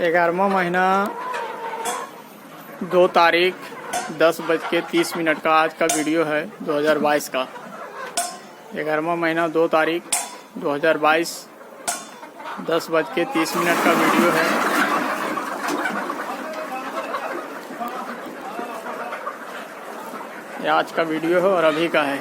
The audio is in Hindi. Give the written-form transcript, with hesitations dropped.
11वां महीना 2 तारीख 10:30 का आज का वीडियो है 2022 का। 11वां महीना 2 तारीख 2022 10:30 का वीडियो है। ये आज का वीडियो है और अभी का है।